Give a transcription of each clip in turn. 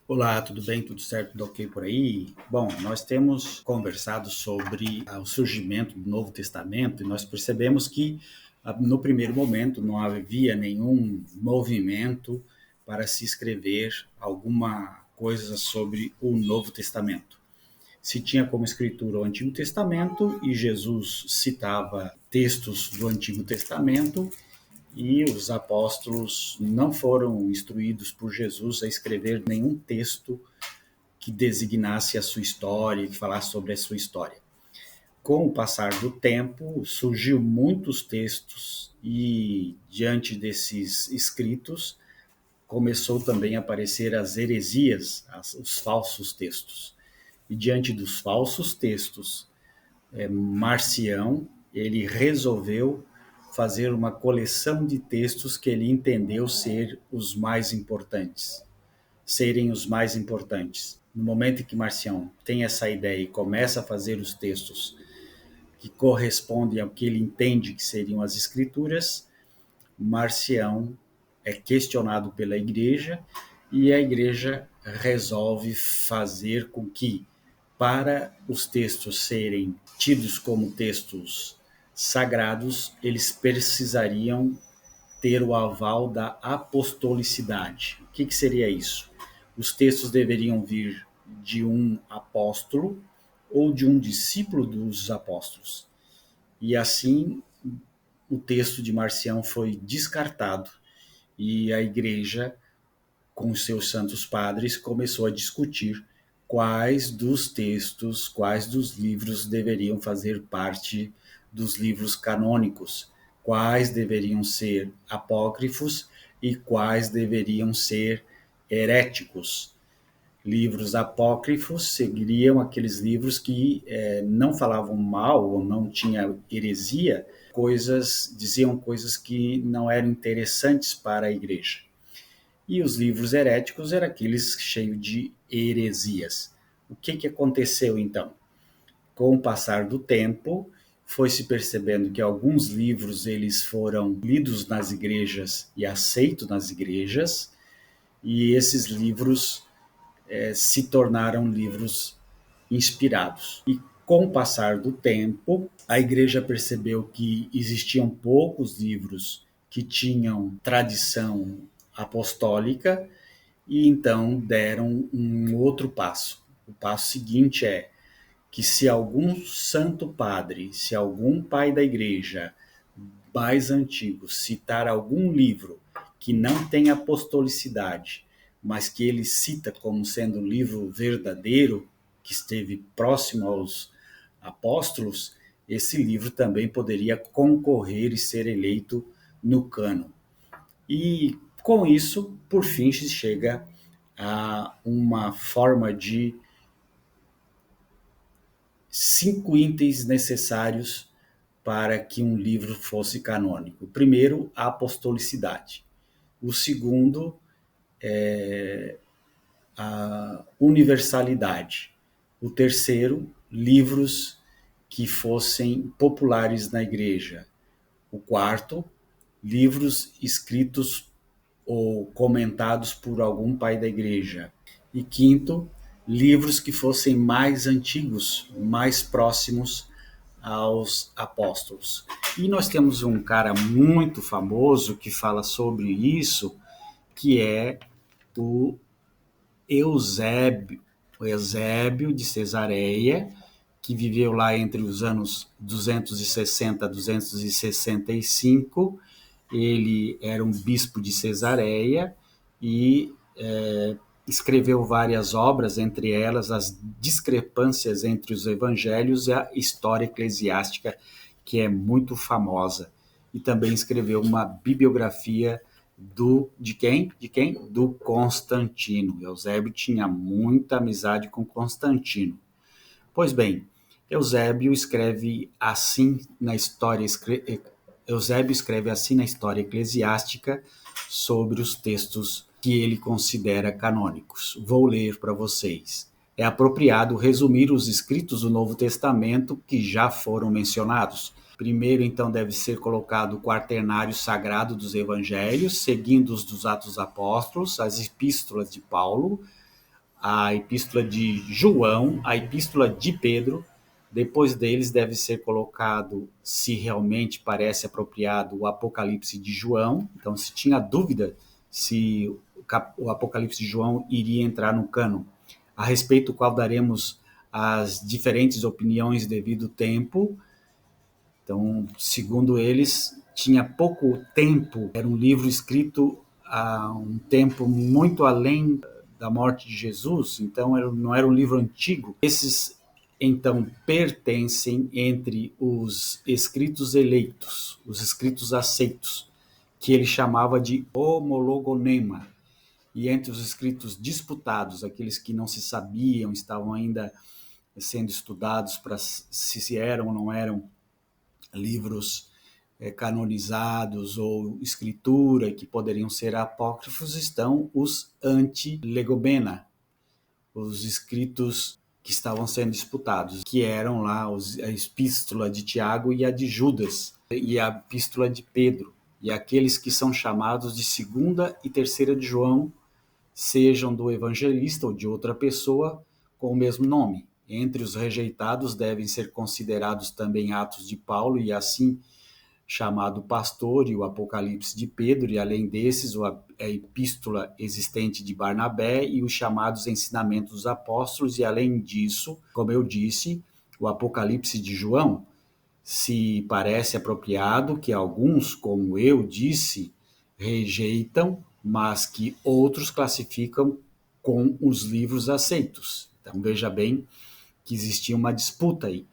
Olá, tudo bem? Tudo certo? Tudo ok por aí? Bom, nós temos conversado sobre o surgimento do Novo Testamento e nós percebemos que, no primeiro momento, não havia nenhum movimento para se escrever alguma coisa sobre o Novo Testamento. Se tinha como escritura o Antigo Testamento e Jesus citava textos do Antigo Testamento e os apóstolos não foram instruídos por Jesus a escrever nenhum texto que designasse a sua história, que falasse sobre a sua história. Com o passar do tempo, surgiu muitos textos e diante desses escritos começou também a aparecer as heresias, os falsos textos. E diante dos falsos textos, Marcião, ele resolveu fazer uma coleção de textos que ele entendeu serem os mais importantes. No momento em que Marcião tem essa ideia e começa a fazer os textos que correspondem ao que ele entende que seriam as escrituras, Marcião é questionado pela igreja e a igreja resolve fazer com que, para os textos serem tidos como textos sagrados, eles precisariam ter o aval da apostolicidade. O que seria isso? Os textos deveriam vir de um apóstolo ou de um discípulo dos apóstolos. E assim, o texto de Marcião foi descartado e a igreja, com os seus santos padres, começou a discutir quais dos textos, quais dos livros deveriam fazer parte dos livros canônicos, quais deveriam ser apócrifos e quais deveriam ser heréticos. Livros apócrifos seguiriam aqueles livros que não falavam mal ou não tinha heresia, diziam coisas que não eram interessantes para a igreja. E os livros heréticos eram aqueles cheios de heresias. O que aconteceu então? Com o passar do tempo, foi se percebendo que alguns livros eles foram lidos nas igrejas e aceitos nas igrejas, e esses livros se tornaram livros inspirados. E com o passar do tempo, a igreja percebeu que existiam poucos livros que tinham tradição apostólica e então deram um outro passo. O passo seguinte é que se algum santo padre, se algum pai da igreja mais antigo citar algum livro que não tem apostolicidade, mas que ele cita como sendo um livro verdadeiro, que esteve próximo aos apóstolos, esse livro também poderia concorrer e ser eleito no cânon. E com isso, por fim, se chega a uma forma de 5 itens necessários para que um livro fosse canônico. O primeiro, a apostolicidade. O segundo, a universalidade. O terceiro, livros que fossem populares na igreja. O quarto, livros escritos ou comentados por algum pai da igreja. E quinto, livros que fossem mais antigos, mais próximos aos apóstolos. E nós temos um cara muito famoso que fala sobre isso, que é o Eusébio, o Eusébio de Cesareia, que viveu lá entre os anos 260 a 265. Ele era um bispo de Cesareia e escreveu várias obras, entre elas as discrepâncias entre os evangelhos e a história eclesiástica, que é muito famosa. E também escreveu uma bibliografia de quem? De quem? Do Constantino. Eusébio tinha muita amizade com Constantino. Pois bem, Eusébio escreve assim na história Eusébio escreve assim na história eclesiástica sobre os textos que ele considera canônicos. Vou ler para vocês. É apropriado resumir os escritos do Novo Testamento que já foram mencionados. Primeiro, então, deve ser colocado o quaternário sagrado dos evangelhos, seguindo os dos Atos dos Apóstolos, as epístolas de Paulo, a Epístola de João, a Epístola de Pedro. Depois deles deve ser colocado, se realmente parece apropriado, o Apocalipse de João. Então, se tinha dúvida se o Apocalipse de João iria entrar no cânon, a respeito do qual daremos as diferentes opiniões devido ao tempo. Então, segundo eles, tinha pouco tempo, era um livro escrito há um tempo muito além da morte de Jesus, então não era um livro antigo. Esses, então, pertencem entre os escritos eleitos, os escritos aceitos, que ele chamava de homologonema. E entre os escritos disputados, aqueles que não se sabiam, estavam ainda sendo estudados para se eram ou não eram livros canonizados ou escritura que poderiam ser apócrifos, estão os anti-legomena, os escritos que estavam sendo disputados, que eram lá a epístola de Tiago e a de Judas, e a epístola de Pedro, e aqueles que são chamados de segunda e terceira de João, sejam do evangelista ou de outra pessoa com o mesmo nome. Entre os rejeitados devem ser considerados também Atos de Paulo e assim chamado Pastor e o Apocalipse de Pedro, e além desses a epístola existente de Barnabé e os chamados Ensinamentos dos Apóstolos, e além disso, como eu disse, o Apocalipse de João. Se parece apropriado que alguns, como eu disse, rejeitam, mas que outros classificam com os livros aceitos. Então veja bem que existia uma disputa aí,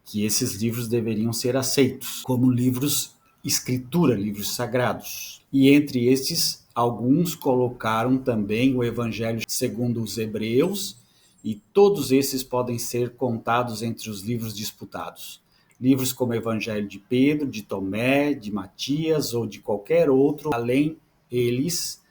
que esses livros deveriam ser aceitos como livros escritura, livros sagrados. E entre estes, alguns colocaram também o Evangelho segundo os Hebreus, e todos esses podem ser contados entre os livros disputados. Livros como o Evangelho de Pedro, de Tomé, de Matias ou de qualquer outro, além eles,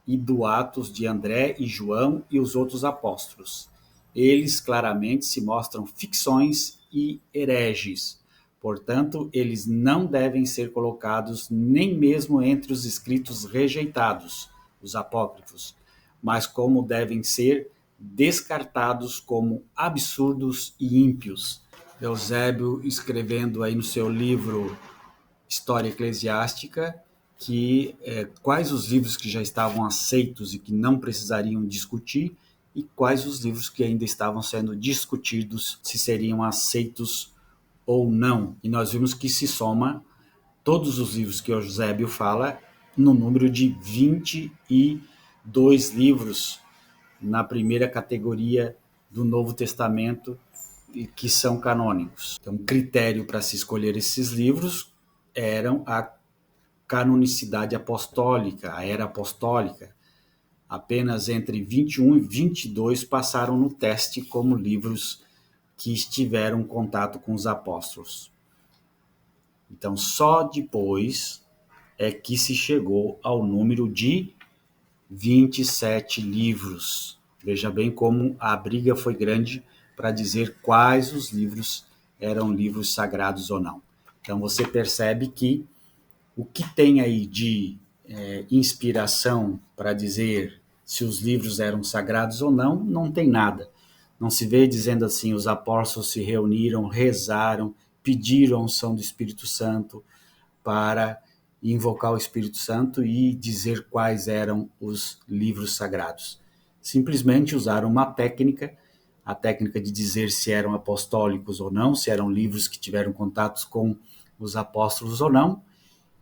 e do Atos de André e João e os outros apóstolos. Eles claramente se mostram ficções e hereges. Portanto, eles não devem ser colocados nem mesmo entre os escritos rejeitados, os apócrifos, mas como devem ser descartados como absurdos e ímpios. Eusébio, escrevendo aí no seu livro História Eclesiástica, que quais os livros que já estavam aceitos e que não precisariam discutir, e quais os livros que ainda estavam sendo discutidos, se seriam aceitos ou não. E nós vimos que se soma todos os livros que Eusébio fala no número de 22 livros na primeira categoria do Novo Testamento que são canônicos. Então, o critério para se escolher esses livros eram a canonicidade apostólica, a era apostólica. Apenas entre 21 e 22 passaram no teste como livros que estiveram em contato com os apóstolos. Então, só depois é que se chegou ao número de 27 livros. Veja bem como a briga foi grande para dizer quais os livros eram livros sagrados ou não. Então, você percebe que o que tem aí de inspiração para dizer se os livros eram sagrados ou não, não tem nada. Não se vê dizendo assim, os apóstolos se reuniram, rezaram, pediram a unção do Espírito Santo para invocar o Espírito Santo e dizer quais eram os livros sagrados. Simplesmente usaram uma técnica, a técnica de dizer se eram apostólicos ou não, se eram livros que tiveram contatos com os apóstolos ou não,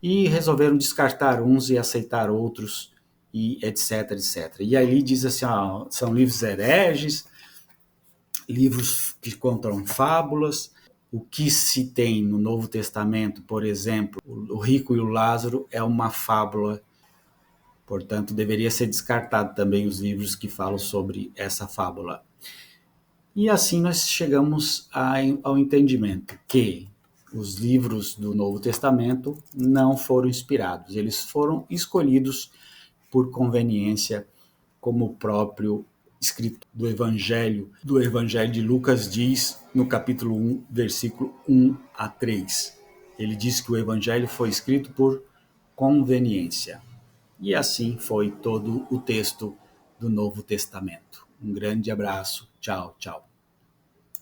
e resolveram descartar uns e aceitar outros, e etc, etc. E ali diz assim, são livros hereges, livros que contam fábulas. O que se tem no Novo Testamento, por exemplo, o rico e o Lázaro é uma fábula, portanto deveria ser descartado também os livros que falam sobre essa fábula. E assim nós chegamos ao entendimento que os livros do Novo Testamento não foram inspirados, eles foram escolhidos por conveniência, como o próprio escrito do Evangelho de Lucas diz no capítulo 1, versículo 1 a 3. Ele diz que o Evangelho foi escrito por conveniência. E assim foi todo o texto do Novo Testamento. Um grande abraço. Tchau, tchau.